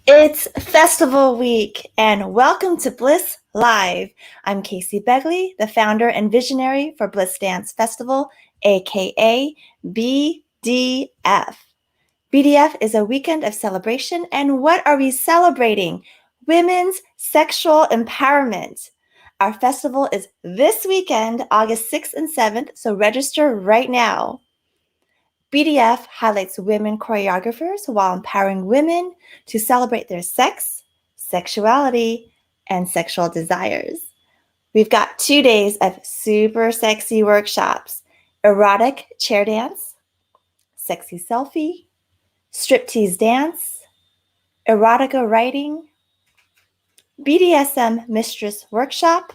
It's festival week, and welcome to Bliss Live. I'm Cassie Begley, the founder and visionary for Bliss Dance Festival, aka BDF. BDF is a weekend of celebration, and what are we celebrating? Women's sexual empowerment. Our festival is this weekend, August 6th and 7th, so register right now. BDF highlights women choreographers while empowering women to celebrate their sex, sexuality, and sexual desires. We've got 2 days of super sexy workshops: erotic chair dance, sexy selfie, striptease dance, erotica writing, BDSM mistress workshop,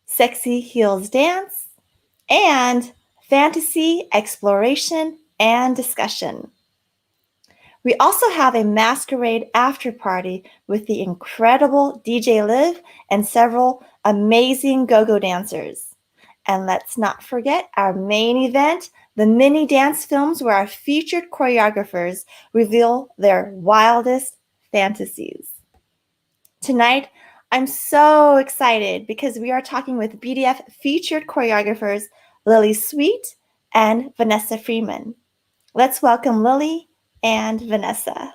sexy heels dance, and fantasy exploration and discussion. We also have a masquerade after party with the incredible DJ Liv and several amazing go-go dancers. And let's not forget our main event, the mini dance films where our featured choreographers reveal their wildest fantasies. Tonight, I'm so excited because we are talking with BDF featured choreographers Lily Sweet and Vanessa Freeman. Let's welcome Lily and Vanessa.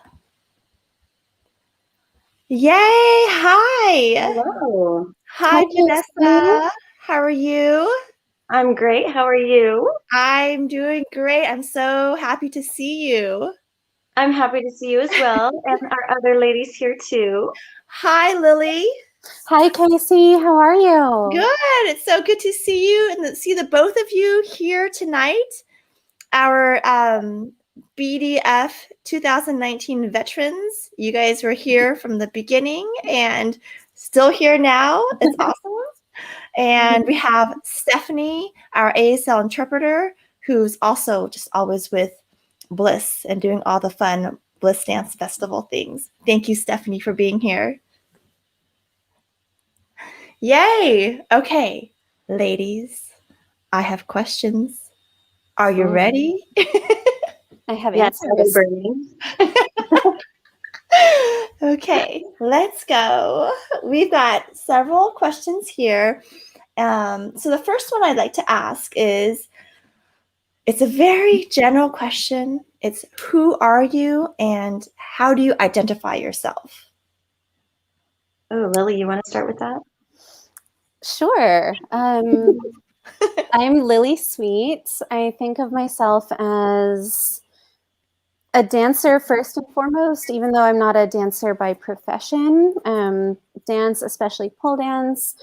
Yay! Hi! Hello. Hi, Hi, Casey. Vanessa. How are you? I'm great. How are you? I'm doing great. I'm so happy to see you. I'm happy to see you as well, and our other ladies here too. Hi, Lily. Hi, Casey. How are you? Good. It's so good to see you and see the both of you here tonight. Our BDF 2019 veterans. You guys were here from the beginning and still here now. It's awesome. And we have Stephanie, our ASL interpreter, who's also just always with Bliss and doing all the fun Bliss Dance Festival things. Thank you, Stephanie, for being here. Yay! Okay, ladies, I have questions. Are you ready? I have Yes, answers. Okay, let's go. We've got several questions here. So the first one I'd like to ask is, it's a very general question. It's, who are you and how do you identify yourself? Oh, Lily, you want to start with that? Sure. I'm Lily Sweet. I think of myself as a dancer first and foremost, even though I'm not a dancer by profession. Dance, especially pole dance,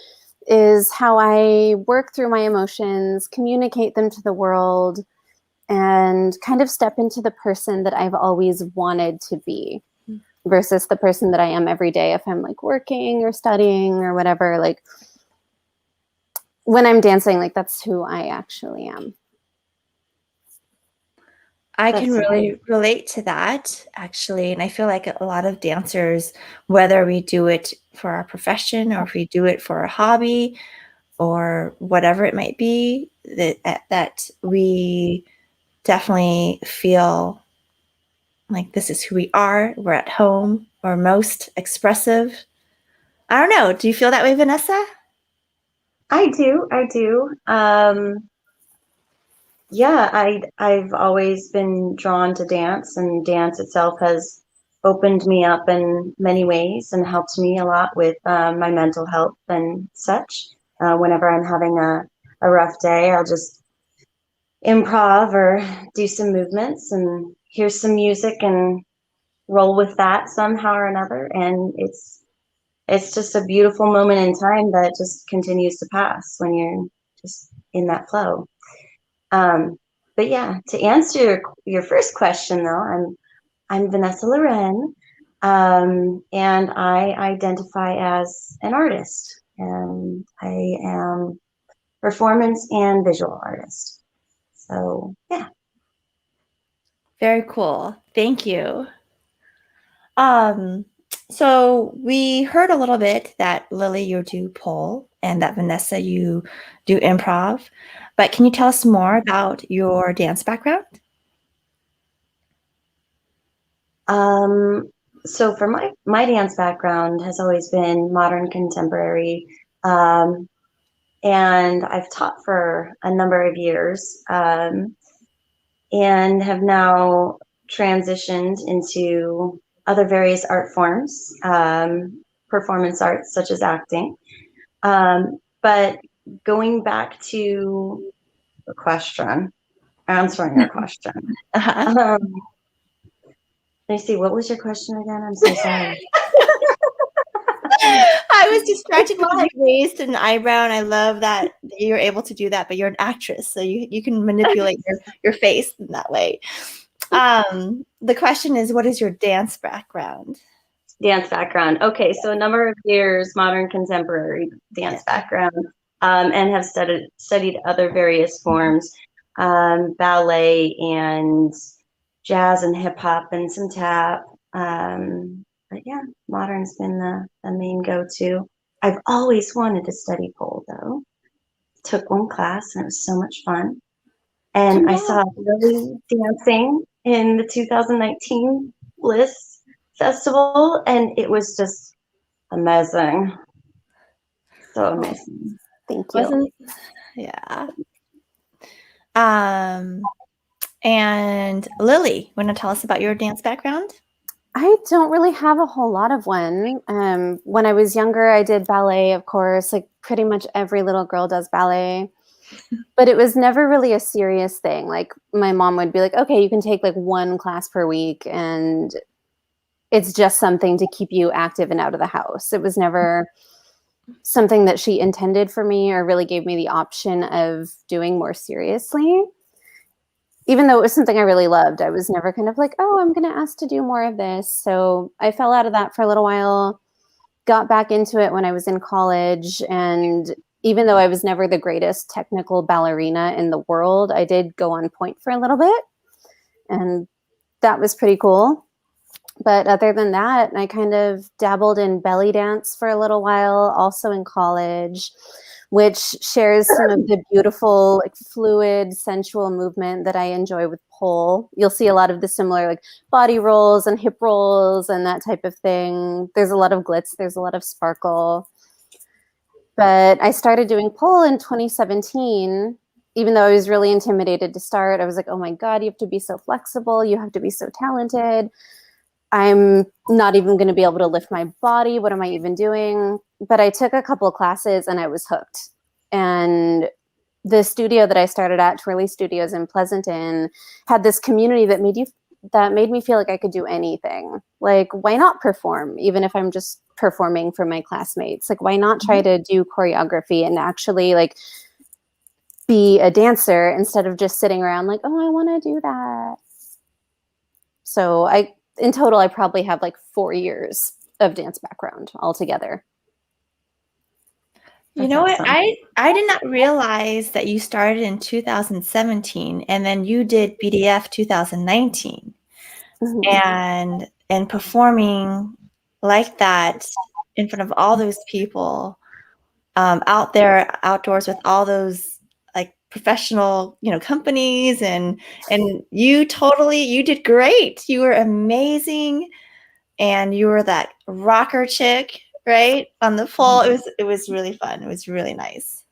is how I work through my emotions, communicate them to the world, and kind of step into the person that I've always wanted to be versus the person that I am every day. If I'm like working or studying or whatever, like when I'm dancing, like that's who I actually am. I can really relate to that, actually. And I feel like a lot of dancers, whether we do it for our profession or if we do it for a hobby or whatever it might be, that we definitely feel like this is who we are. We're at home. We're most expressive. I don't know. Do you feel that way, Vanessa? I do. Yeah, I've always been drawn to dance, and dance itself has opened me up in many ways and helped me a lot with my mental health and such. Whenever I'm having a rough day, I'll just improv or do some movements and hear some music and roll with that somehow or another. And it's just a beautiful moment in time that just continues to pass when you're just in that flow. But yeah, to answer your first question though, I'm Vanessa Loren, and I identify as an artist. And I am performance and visual artist. So yeah. Very cool. Thank you. So we heard a little bit that Lily, you do pole, and that Vanessa, you do improv. But can you tell us more about your dance background? So for my dance background has always been modern contemporary, and I've taught for a number of years, and have now transitioned into other various art forms, performance arts such as acting. But going back to the question, answering your question. Uh-huh. Let me see, what was your question again? I'm so sorry. I was distracted because you raised an eyebrow, and I love that you're able to do that, but you're an actress, so you can manipulate your face in that way. The question is, what is your dance background? Dance background. Okay, so a number of years, modern contemporary dance background, and have studied other various forms, ballet and jazz and hip hop and some tap. But yeah, modern's been the main go-to. I've always wanted to study pole though. Took one class and it was so much fun. And I saw Lily dancing in the 2019 Bliss Festival, and it was just amazing. So amazing. Thank you. Yeah. And Lily, want to tell us about your dance background? I don't really have a whole lot of one. When I was younger, I did ballet, of course, like pretty much every little girl does ballet. But it was never really a serious thing. Like my mom would be like, okay, you can take like one class per week, and it's just something to keep you active and out of the house. It was never something that she intended for me or really gave me the option of doing more seriously. Even though it was something I really loved, I was never kind of like, oh, I'm going to ask to do more of this. So I fell out of that for a little while, got back into it when I was in college. And even though I was never the greatest technical ballerina in the world, I did go on point for a little bit. And that was pretty cool. But other than that, I kind of dabbled in belly dance for a little while, also in college, which shares some of the beautiful, like fluid, sensual movement that I enjoy with pole. You'll see a lot of the similar like body rolls and hip rolls and that type of thing. There's a lot of glitz, there's a lot of sparkle. But I started doing pole in 2017. Even though I was really intimidated to start, I was like, oh my God, you have to be so flexible. You have to be so talented. I'm not even going to be able to lift my body. What am I even doing? But I took a couple of classes and I was hooked. And the studio that I started at, Twirly Studios in Pleasanton, had this community that made me feel like I could do anything. Like, why not perform, even if I'm just performing for my classmates? Like, why not try to do choreography and actually like be a dancer instead of just sitting around like, oh, I want to do that. So in total, I probably have like 4 years of dance background altogether. You know what? I did not realize that you started in 2017 and then you did BDF 2019. Mm-hmm. And performing like that in front of all those people, out there outdoors with all those like professional, companies, and you did great. You were amazing, and you were that rocker chick, right, on the pole. It was really fun. It was really nice.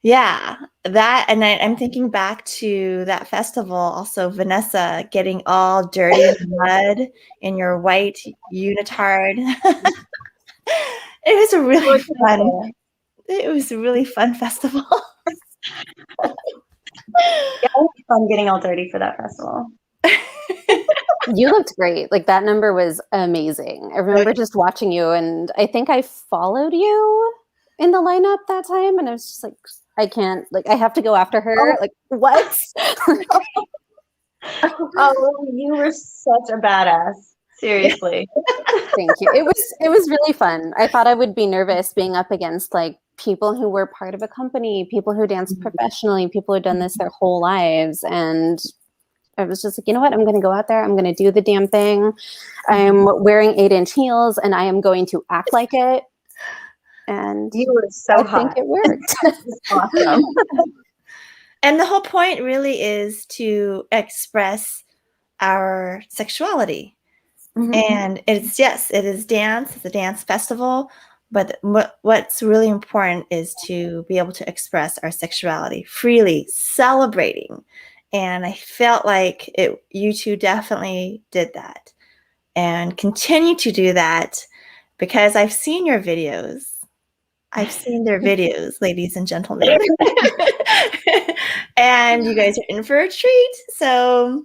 Yeah, that, and I'm thinking back to that festival also, Vanessa, getting all dirty in the mud in your white unitard. It was a really fun festival. Yeah, it was fun getting all dirty for that festival. You looked great. Like that number was amazing. I remember just watching you, and I think I followed you in the lineup that time, and I was just like, I can't, like, I have to go after her. Oh. Like, what? Oh, you were such a badass. Seriously. Thank you. It was really fun. I thought I would be nervous being up against like people who were part of a company, people who danced professionally, people who had done this their whole lives. And I was just like, you know what? I'm going to go out there. I'm going to do the damn thing. I'm wearing 8-inch heels and I am going to act like it. And you were so hot. I think it worked. Awesome. And the whole point really is to express our sexuality. And it's, yes, it is dance. It's a dance festival. But what's really important is to be able to express our sexuality freely, celebrating. And I felt like you two definitely did that and continue to do that, because I've seen your videos. I've seen their videos, ladies and gentlemen. And you guys are in for a treat. So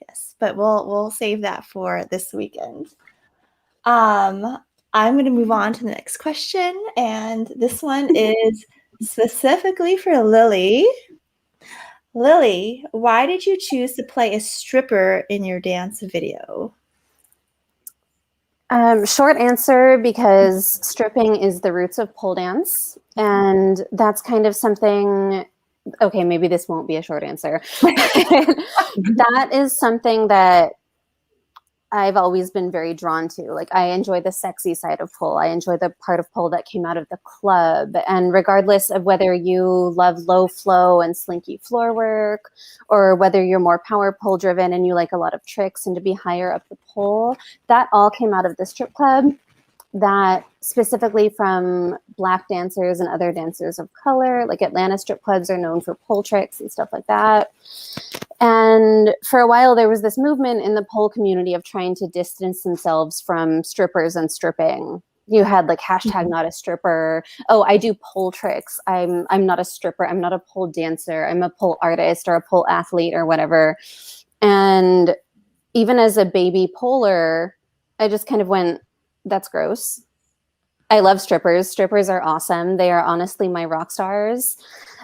yes, but we'll save that for this weekend. I'm going to move on to the next question, and this one is specifically for Lily. Lily, why did you choose to play a stripper in your dance video? Short answer, because stripping is the roots of pole dance, and that's kind of something. Okay, maybe this won't be a short answer. That is something that I've always been very drawn to. Like, I enjoy the sexy side of pole. I enjoy the part of pole that came out of the club. And regardless of whether you love low flow and slinky floor work, or whether you're more power pole driven and you like a lot of tricks and to be higher up the pole, that all came out of the strip club. That specifically from Black dancers and other dancers of color, like Atlanta strip clubs are known for pole tricks and stuff like that. And for a while, there was this movement in the pole community of trying to distance themselves from strippers and stripping. You had like hashtag not a stripper. Oh, I do pole tricks. I'm not a stripper. I'm not a pole dancer. I'm a pole artist or a pole athlete or whatever. And even as a baby poler, I just kind of went, that's gross. I love strippers. Strippers are awesome. They are honestly my rock stars.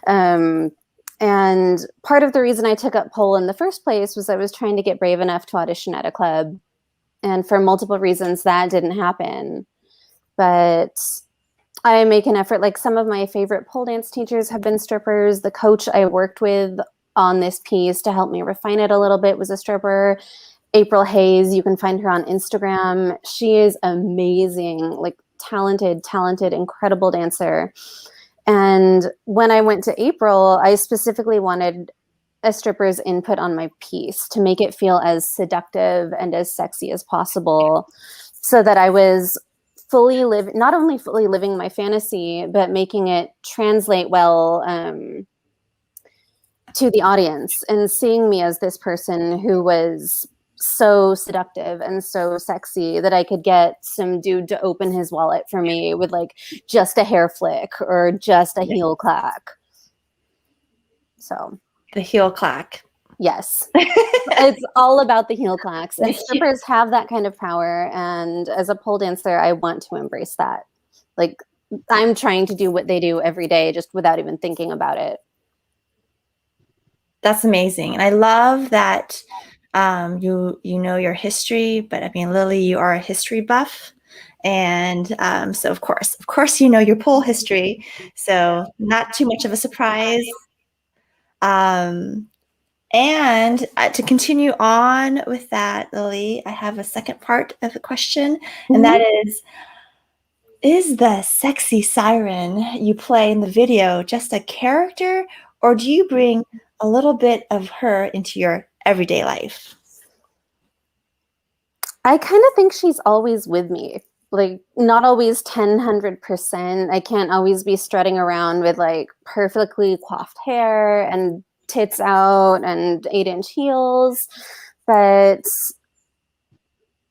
And part of the reason I took up pole in the first place was I was trying to get brave enough to audition at a club. And for multiple reasons, that didn't happen. But I make an effort. Like, some of my favorite pole dance teachers have been strippers. The coach I worked with on this piece to help me refine it a little bit was a stripper. April Hayes, you can find her on Instagram. She is amazing, like talented, incredible dancer. And when I went to April, I specifically wanted a stripper's input on my piece to make it feel as seductive and as sexy as possible, so that I was not only fully living my fantasy, but making it translate well to the audience, and seeing me as this person who was so seductive and so sexy that I could get some dude to open his wallet for me with like just a hair flick or just a heel clack. So the heel clack. Yes. It's all about the heel clacks, and strippers have that kind of power. And as a pole dancer, I want to embrace that. Like, I'm trying to do what they do every day, just without even thinking about it. That's amazing. And I love that you know your history, but I mean, Lily, you are a history buff. And so of course, you know your pole history. So not too much of a surprise. And to continue on with that, Lily, I have a second part of the question, and that is the sexy siren you play in the video just a character, or do you bring a little bit of her into your everyday life? I kind of think she's always with me. Like, not always 100%. I can't always be strutting around with like perfectly coiffed hair and tits out and 8-inch heels. But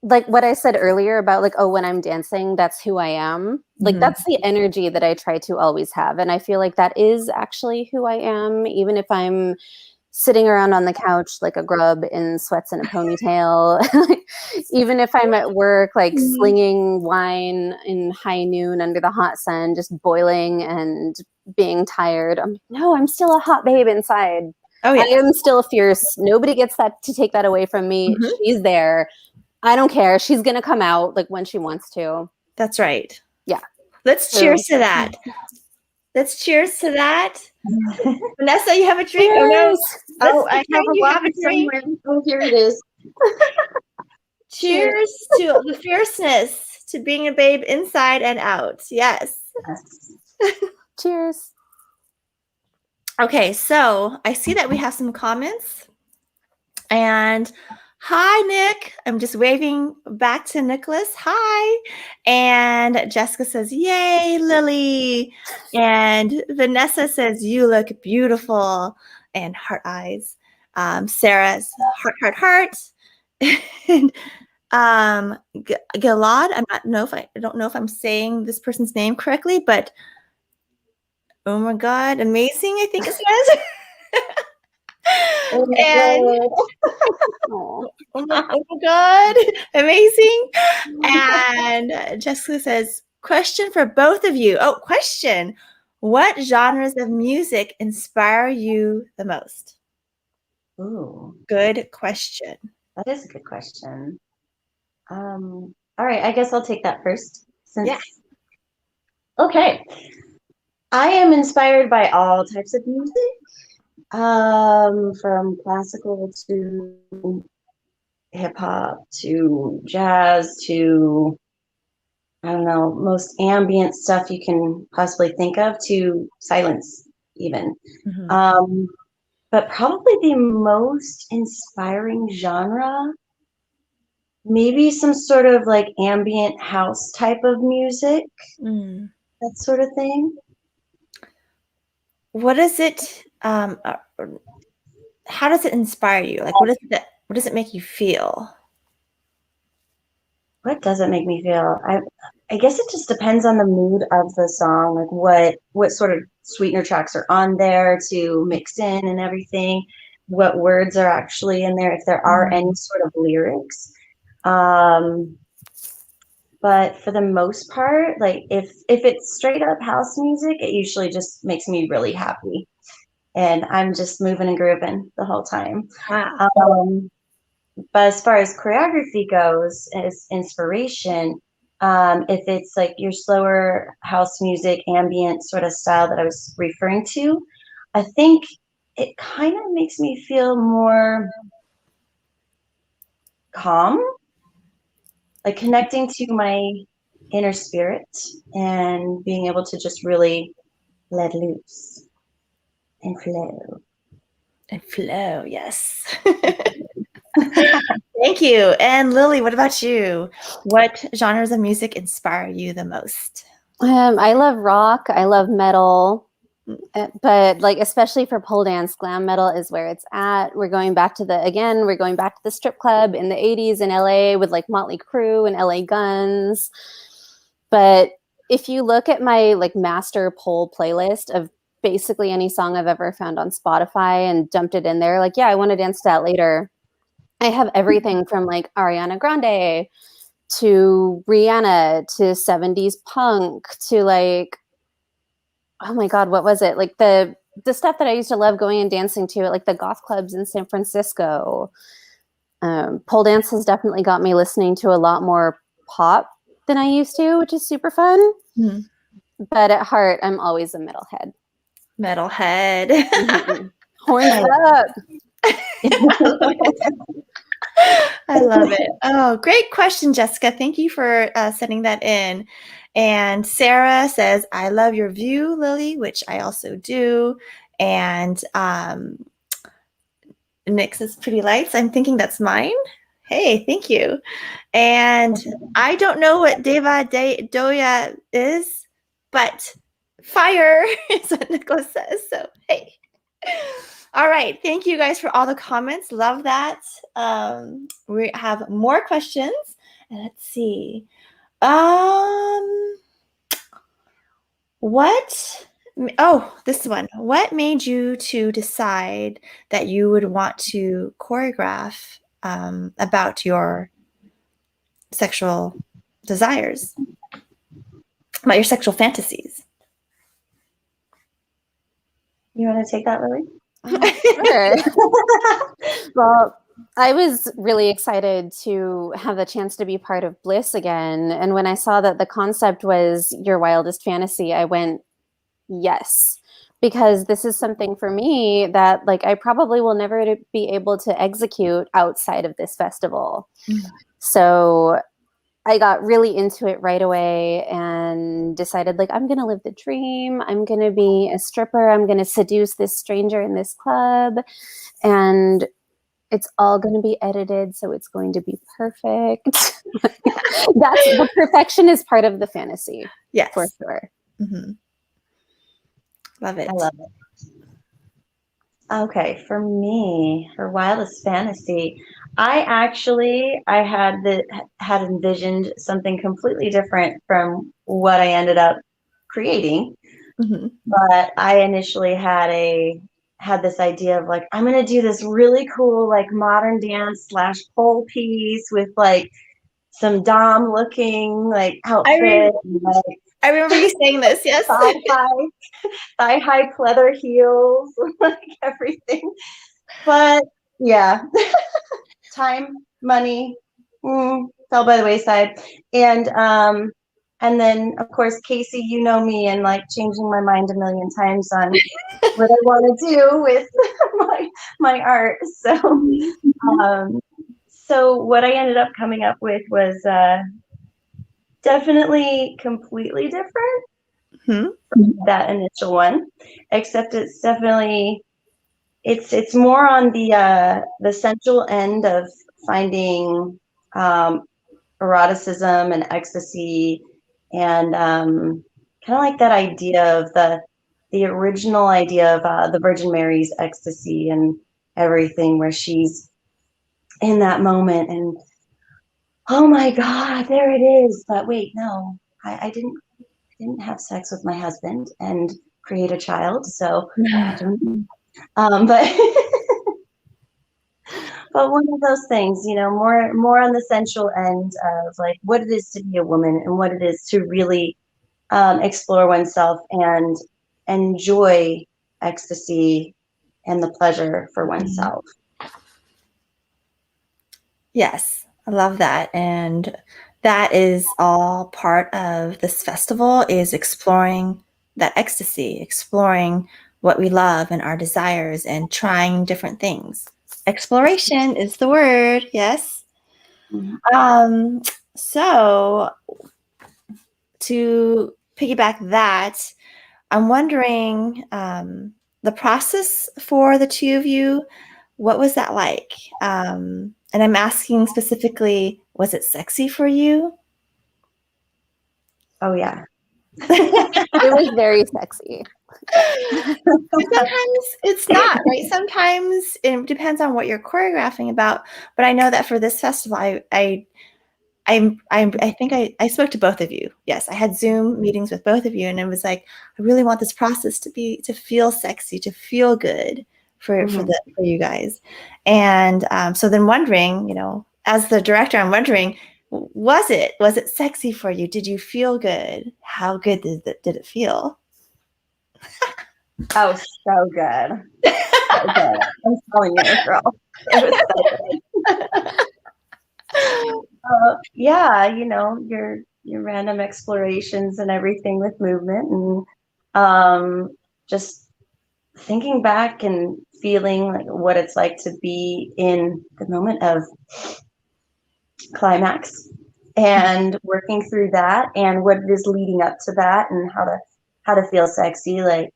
like what I said earlier about like, oh, when I'm dancing, that's who I am. Like, that's the energy that I try to always have. And I feel like that is actually who I am, even if I'm sitting around on the couch like a grub in sweats and a ponytail. Even if I'm at work, like slinging wine in high noon under the hot sun, just boiling and being tired. I'm still a hot babe inside. Oh, yeah. I am still fierce. Nobody gets to take that away from me. She's there. I don't care. She's going to come out like when she wants to. That's right. Yeah. Let's cheers to that. Let's cheers to that. Vanessa, you have a drink? Cheers. Oh, I have a drink. Oh, here it is. Cheers to the fierceness, to being a babe inside and out. Yes. Cheers. Okay, so I see that we have some comments. And Hi, Nick. I'm just waving back to Nicholas. Hi. And Jessica says, yay, Lily. And Vanessa says, you look beautiful. And heart eyes. Sarah's heart, heart, heart. And Gilad, I don't know if I'm saying this person's name correctly, but oh my God, amazing, I think it says. And oh my God, amazing. And Jessica says, question for both of you. Oh, question. What genres of music inspire you the most? Ooh, Good question. that is a good question. All right, I guess I'll take that first. Yeah. Okay. I am inspired by all types of music, from classical to hip hop to jazz to, I don't know, most ambient stuff you can possibly think of to silence even. Mhm. But probably the most inspiring genre, maybe some sort of like ambient house type of music, Mm. that sort of thing. What is it? How does it inspire you? Like, what does it make you feel? What does it make me feel? I guess it just depends on the mood of the song, like what sort of sweetener tracks are on there to mix in and everything, what words are actually in there, if there are any sort of lyrics. But for the most part, like if it's straight up house music, it usually just makes me really happy, and I'm just moving and grooving the whole time. Wow. But as far as choreography goes, as inspiration, if it's like your slower house music, ambient sort of style that I was referring to, I think it kind of makes me feel more calm, like connecting to my inner spirit and being able to just really let loose and flow. And flow, yes. Thank you. And Lily, what about you? What genres of music inspire you the most? I love rock. I love metal. But like, especially for pole dance, glam metal is where it's at. We're going back to the strip club in the 80s in LA with like Motley Crue and LA Guns. But if you look at my like master pole playlist of basically any song I've ever found on Spotify and dumped it in there, like, yeah, I want to dance to that later. I have everything from like Ariana Grande to Rihanna to 70s punk to like, oh my God, what was it? Like the stuff that I used to love going and dancing to at like the goth clubs in San Francisco. Pole dance has definitely got me listening to a lot more pop than I used to, which is super fun. Mm-hmm. But at heart, I'm always a metalhead. Metalhead. Mm-hmm. Horns up. I love it. Oh, great question, Jessica. Thank you for sending that in. And Sarah says, I love your view, Lily, which I also do. And Nick says, pretty lights. I'm thinking that's mine. Hey, thank you. And I don't know what Deva Doya is, but fire is what Nicholas says. So, hey. All right. Thank you guys for all the comments. Love that. We have more questions. And let's see. This one. What made you to decide that you would want to choreograph about your sexual desires, about your sexual fantasies? You want to take that, Lily? Sure. Well, I was really excited to have the chance to be part of Bliss again. And when I saw that the concept was your wildest fantasy, I went, yes, because this is something for me that like I probably will never be able to execute outside of this festival. Mm-hmm. So I got really into it right away and decided like, I'm going to live the dream. I'm going to be a stripper. I'm going to seduce this stranger in this club. And it's all going to be edited, so it's going to be perfect. That's the perfection is part of the fantasy. Yes. For sure. Mm-hmm. Love it. I love it. Okay, for me, for wildest fantasy, I had envisioned something completely different from what I ended up creating. Mm-hmm. But I initially had this idea of like, I'm gonna do this really cool like modern dance / pole piece with like some dom looking like outfit. I remember you saying this, yes. Thigh high pleather heels, like everything. But yeah, time, money, fell by the wayside. And then of course, Casey, you know me and like changing my mind a million times on what I want to do with my art. So what I ended up coming up with was definitely completely different Mm-hmm. from that initial one, except it's definitely it's more on the sensual end of finding eroticism and ecstasy, and kind of like that idea of the original idea of the Virgin Mary's ecstasy and everything, where she's in that moment and oh my God, there it is. But wait, no, I didn't have sex with my husband and create a child, so I don't. But but one of those things, you know, more on the sensual end of like what it is to be a woman and what it is to really explore oneself and enjoy ecstasy and the pleasure for oneself. Yes, I love that. And that is all part of this festival, is exploring that ecstasy, exploring what we love and our desires and trying different things. Exploration is the word, yes. Mm-hmm. So to piggyback that, I'm wondering the process for the two of you, what was that like? And I'm asking specifically, was it sexy for you? Oh yeah. It was very sexy. Sometimes it's not, right? Sometimes it depends on what you're choreographing about. But I know that for this festival, I think I spoke to both of you. Yes, I had Zoom meetings with both of you, and it was like, I really want this process to feel sexy, to feel good for you guys. And so then wondering, you know, as the director, I'm wondering, was it sexy for you? Did you feel good? How good did it feel? Oh, so good. So good. I'm telling you, girl. It was so good. Yeah, you know, your random explorations and everything with movement, and just thinking back and feeling like what it's like to be in the moment of climax and working through that and what it is leading up to that and how to feel sexy. Like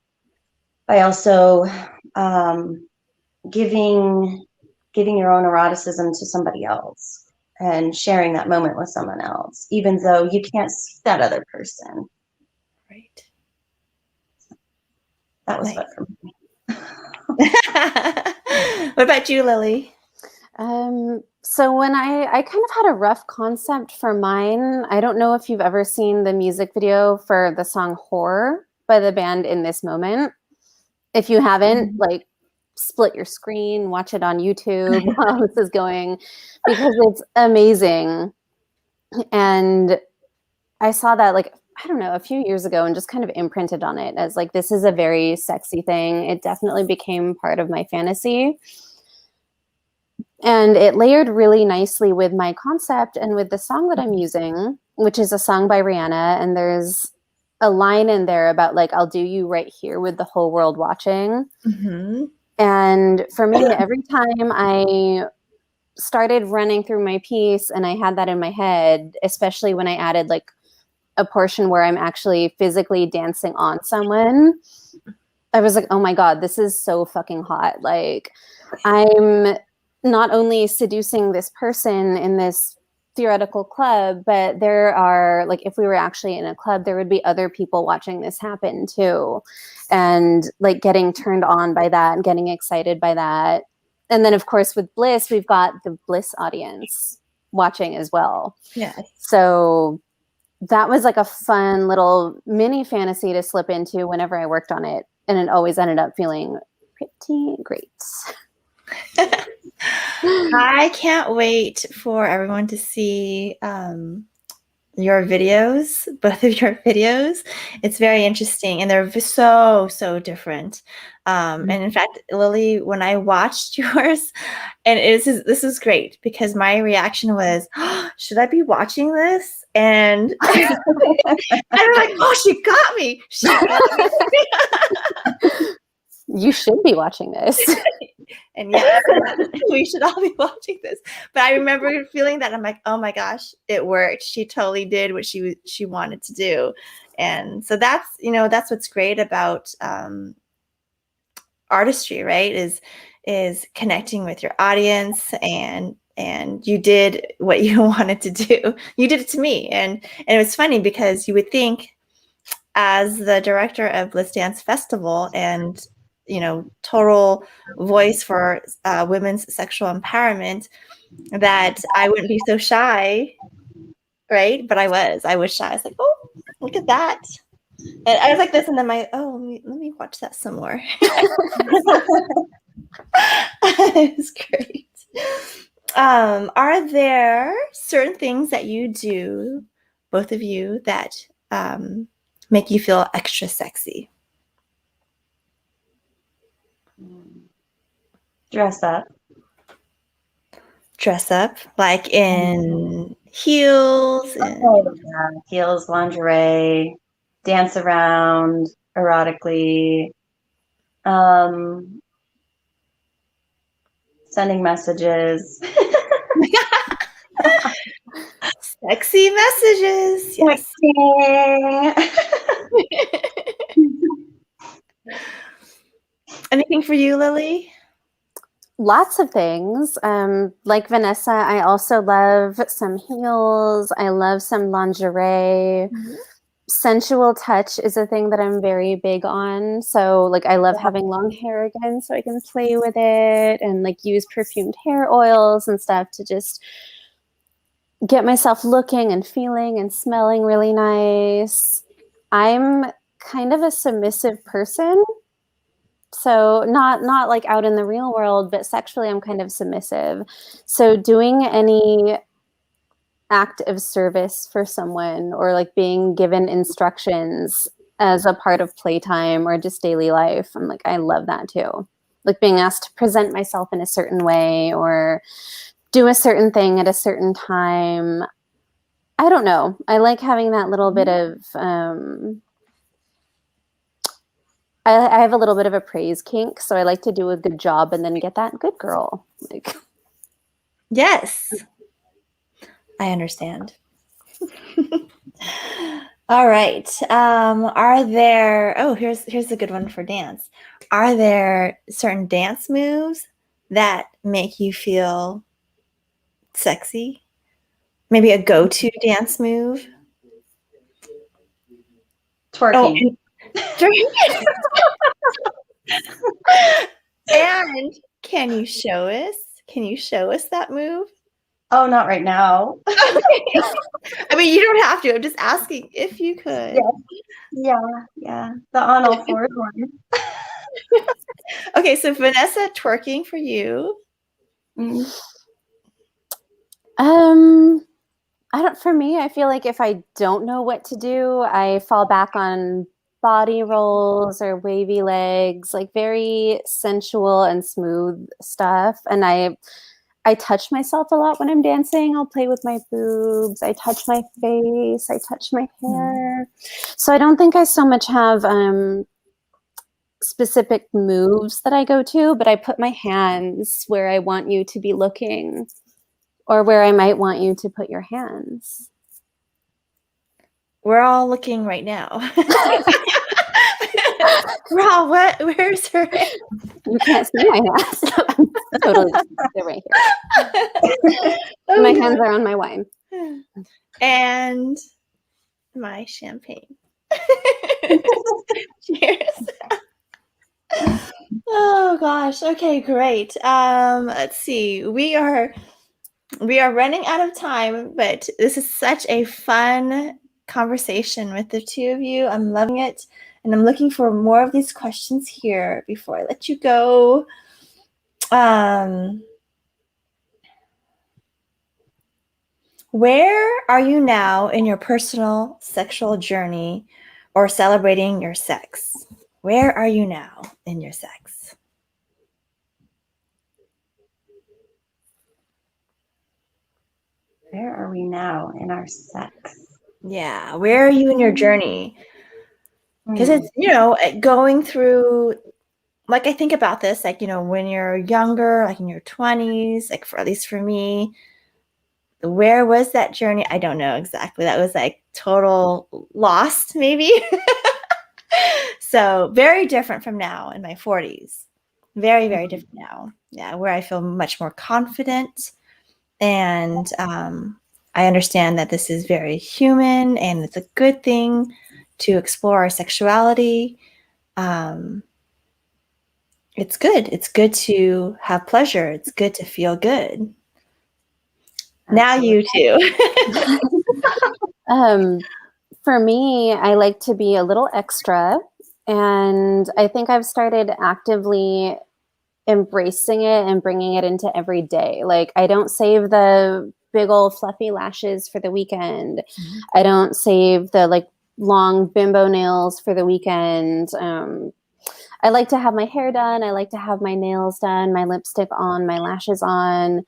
I also giving your own eroticism to somebody else and sharing that moment with someone else, even though you can't see that other person. Right. That was Nice. fun for me. What about you, Lily? So when I kind of had a rough concept for mine. I don't know if you've ever seen the music video for the song Horror by the band In This Moment. If you haven't, like, split your screen, watch it on YouTube while this is going, because it's amazing. And I saw that, like, I don't know, a few years ago and just kind of imprinted on it as like, this is a very sexy thing. It definitely became part of my fantasy. And it layered really nicely with my concept and with the song that I'm using, which is a song by Rihanna. And there's a line in there about like, I'll do you right here with the whole world watching. Mm-hmm. And for me, every time I started running through my piece and I had that in my head, especially when I added like a portion where I'm actually physically dancing on someone, I was like, oh my God, this is so fucking hot. Like, I'm not only seducing this person in this theoretical club, but there are, like, if we were actually in a club, there would be other people watching this happen too, and like getting turned on by that and getting excited by that. And then of course with Bliss, we've got the Bliss audience watching as well. Yes. So that was like a fun little mini fantasy to slip into whenever I worked on it, and it always ended up feeling pretty great. I can't wait for everyone to see your videos, both of your videos. It's very interesting, and they're so different. And in fact, Lily, when I watched yours, and this is great because my reaction was, oh, should I be watching this? And I'm like, oh, she got me. She got me. You should be watching this. And yes, we should all be watching this. But I remember feeling that I'm like, oh my gosh, it worked. She totally did what she wanted to do. And so that's, that's what's great about artistry, right? Is connecting with your audience, and you did what you wanted to do. You did it to me. And it was funny because you would think, as the director of Bliss Dance Festival and total voice for women's sexual empowerment, that I wouldn't be so shy, right? But I was shy. I was like, oh, look at that. And I was like this, and then let me watch that some more. It was great. Are there certain things that you do, both of you, that make you feel extra sexy? Dress up. Dress up, like in heels? Heels, lingerie, dance around erotically, sending messages. Sexy messages. Yes. Anything for you, Lily? Lots of things. Like Vanessa, I also love some heels. I love some lingerie. Mm-hmm. Sensual touch is a thing that I'm very big on. So like I love having long hair again so I can play with it and like use perfumed hair oils and stuff to just get myself looking and feeling and smelling really nice. I'm kind of a submissive person. So not like out in the real world, but sexually I'm kind of submissive. So doing any act of service for someone, or like being given instructions as a part of playtime or just daily life, I'm like, I love that too. Like being asked to present myself in a certain way or do a certain thing at a certain time. I don't know. I like having that little bit of I have a little bit of a praise kink, so I like to do a good job and then get that good girl. Like, yes, I understand. All right. Are there? Oh, here's a good one for dance. Are there certain dance moves that make you feel sexy? Maybe a go-to dance move. Twerking. And can you show us? Can you show us that move? Oh, not right now. I mean, you don't have to. I'm just asking if you could. Yeah. The on all fours one. Okay, so Vanessa, twerking for you. For me, I feel like if I don't know what to do, I fall back on body rolls or wavy legs, like very sensual and smooth stuff. And I touch myself a lot when I'm dancing. I'll play with my boobs. I touch my face. I touch my hair. So I don't think I so much have specific moves that I go to, but I put my hands where I want you to be looking or where I might want you to put your hands. we're all looking right now. Wow, where's her hand? You can't see my hands. I'm totally just they're right here. Oh, My God. hands are on my wine. And my champagne. Cheers. Oh gosh. Okay, great. Let's see. We are running out of time, but this is such a fun conversation with the two of you. I'm loving it, and I'm looking for more of these questions here before I let you go. Where are you now in your personal sexual journey or celebrating your sex? Where are you now in your sex? Where are we now in our sex? Yeah, where are you in your journey? Because it's, going through, like, I think about this, like, when you're younger, like in your 20s, like at least for me, where was that journey? I don't know exactly. That was like total lost, maybe. So very different from now in my 40s. Very, very different now. Yeah, where I feel much more confident. And I understand that this is very human and it's a good thing to explore our sexuality. It's good. It's good to have pleasure. It's good to feel good. Now you too. For me, I like to be a little extra, and I think I've started actively embracing it and bringing it into every day. Like, I don't save the big old fluffy lashes for the weekend. Mm-hmm. I don't save the like long bimbo nails for the weekend. I like to have my hair done. I like to have my nails done, my lipstick on, my lashes on,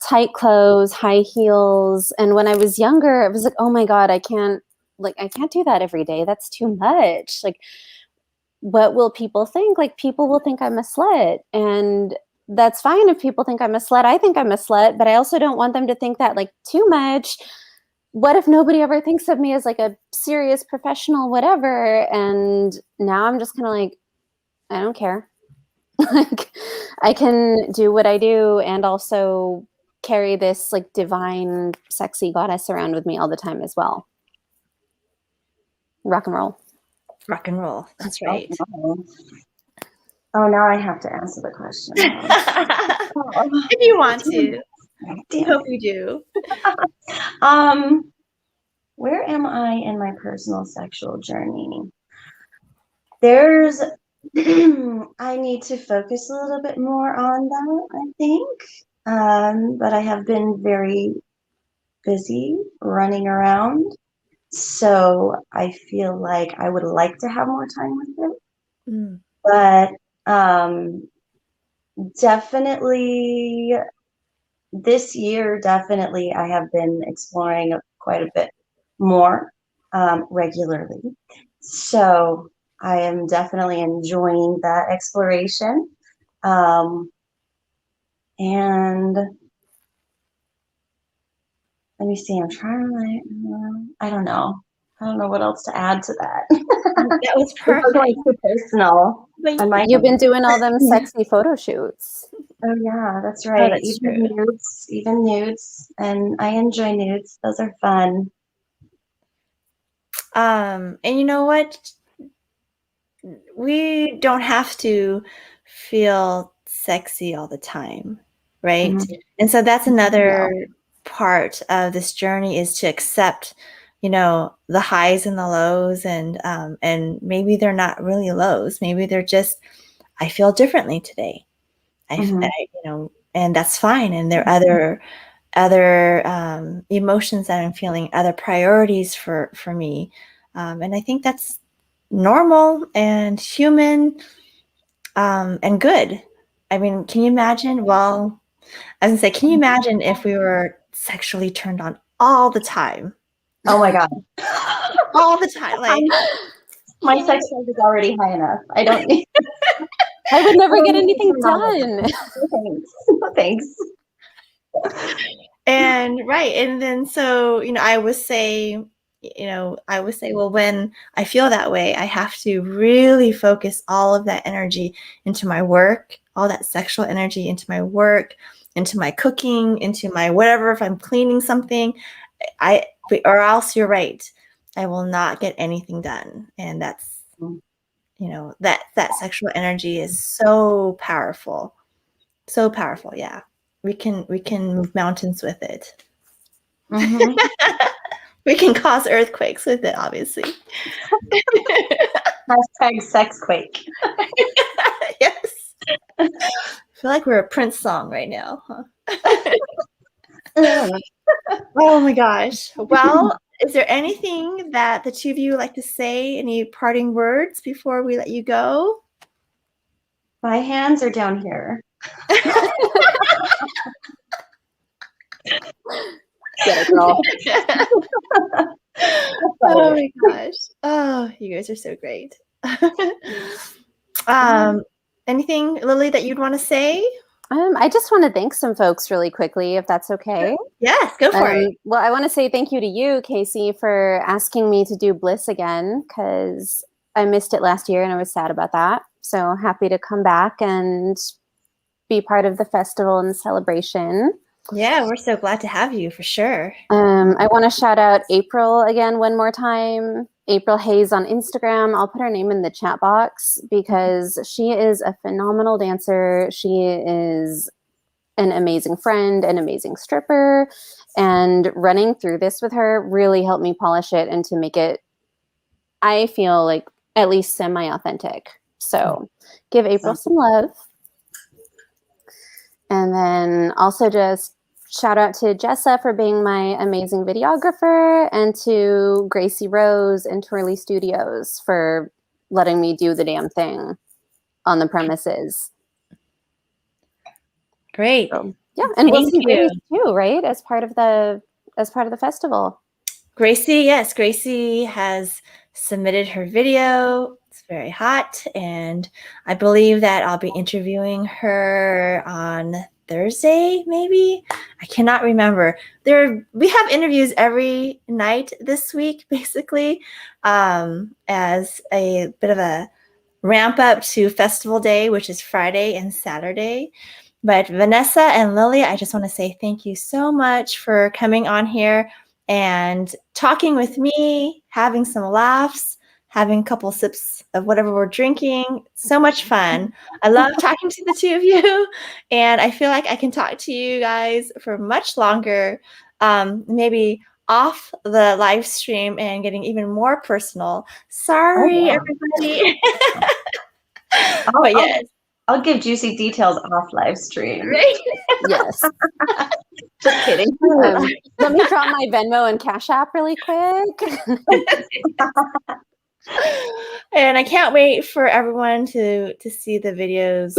tight clothes, high heels. And when I was younger, I was like, oh my God, I can't do that every day. That's too much. Like, what will people think? Like, people will think I'm a slut. And that's fine if people think I'm a slut. I think I'm a slut, but I also don't want them to think that like too much. What if nobody ever thinks of me as like a serious professional, whatever? And now I'm just kind of like, I don't care. Like, I can do what I do and also carry this like divine, sexy goddess around with me all the time as well. Rock and roll. Rock and roll. That's right. Oh, now I have to answer the question. If you want to. I hope you do. Where am I in my personal sexual journey? There's I need to focus a little bit more on that, I think. But I have been very busy running around. So I feel like I would like to have more time with it. Mm. But definitely this year, definitely I have been exploring quite a bit more regularly. So I am definitely enjoying that exploration. And let me see, I'm trying to, I don't know. I don't know what else to add to that. That was perfect. Too personal. You've been doing all them sexy photo shoots. Oh yeah, that's right. Oh, that's true. Even nudes. And I enjoy nudes. Those are fun. And you know what? We don't have to feel sexy all the time, right? Mm-hmm. And so that's another part of this journey, is to accept, the highs and the lows, and maybe they're not really lows. Maybe they're just, I feel differently today. And that's fine. And there are other emotions that I'm feeling, other priorities for me. And I think that's normal and human, and good. I mean, can you imagine? Well, I was gonna say, can you imagine if we were sexually turned on all the time? Oh my God. All the time. Like, my sex drive is already high enough. I don't need I would never get anything done. Thanks. And right. And then, so, I would say, I would say, well, when I feel that way, I have to really focus all of that energy into my work, all that sexual energy into my work, into my cooking, into my whatever. If I'm cleaning something, or else you're right, I will not get anything done. And that's, that sexual energy is so powerful. So powerful. Yeah. We can move mountains with it. Mm-hmm. We can cause earthquakes with it, obviously. Hashtag sexquake. Yes. I feel like we're a Prince song right now, huh? Oh my gosh. Well, is there anything that the two of you like to say? Any parting words before we let you go? My hands are down here. Get it, girl. Oh my gosh. Oh, you guys are so great. Anything, Lily, that you'd want to say? I just want to thank some folks really quickly, if that's okay. Yes, go for it. Well, I want to say thank you to you, Casey, for asking me to do Bliss again, because I missed it last year and I was sad about that. So happy to come back and be part of the festival and celebration. Yeah, we're so glad to have you, for sure. I want to shout out April again one more time. April Hayes on Instagram. I'll put her name in the chat box because she is a phenomenal dancer. She is an amazing friend, an amazing stripper, and running through this with her really helped me polish it and to make it, I feel like, at least semi-authentic. So give April some love. And then also just shout out to Jessa for being my amazing videographer, and to Gracie Rose and Twirly Studios for letting me do the damn thing on the premises. Great. So, yeah, and we'll see you too, right? As part of the festival. Gracie, yes, Gracie has submitted her video. It's very hot, and I believe that I'll be interviewing her on Thursday, maybe. I cannot remember. We have interviews every night this week, basically, as a bit of a ramp up to festival day, which is Friday and Saturday. But Vanessa and Lily, I just want to say thank you so much for coming on here and talking with me, having some laughs, having a couple sips of whatever we're drinking. So much fun. I love talking to the two of you, and I feel like I can talk to you guys for much longer, maybe off the live stream and getting even more personal. Sorry, everybody. But yes. I'll give juicy details off live stream. Right? Yes. Just kidding. Let me drop my Venmo and Cash App really quick. And I can't wait for everyone to see the videos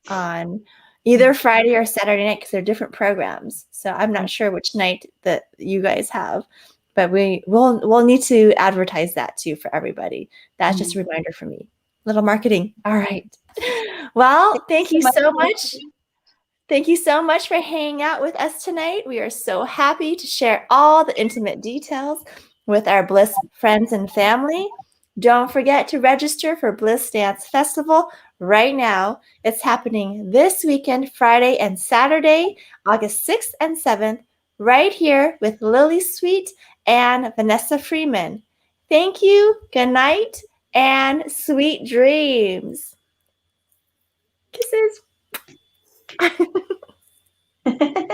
on either Friday or Saturday night, because they're different programs. So I'm not sure which night that you guys have, but we'll need to advertise that too for everybody. That's just a reminder for me. Little marketing. All right. Well, thank you so much. Thank you so much for hanging out with us tonight. We are so happy to share all the intimate details with our Bliss friends and family. Don't forget to register for Bliss Dance Festival right now. It's happening this weekend, Friday and Saturday, August 6th and 7th, right here with Lily Sweet and Vanessa Freeman. Thank you, good night, and sweet dreams.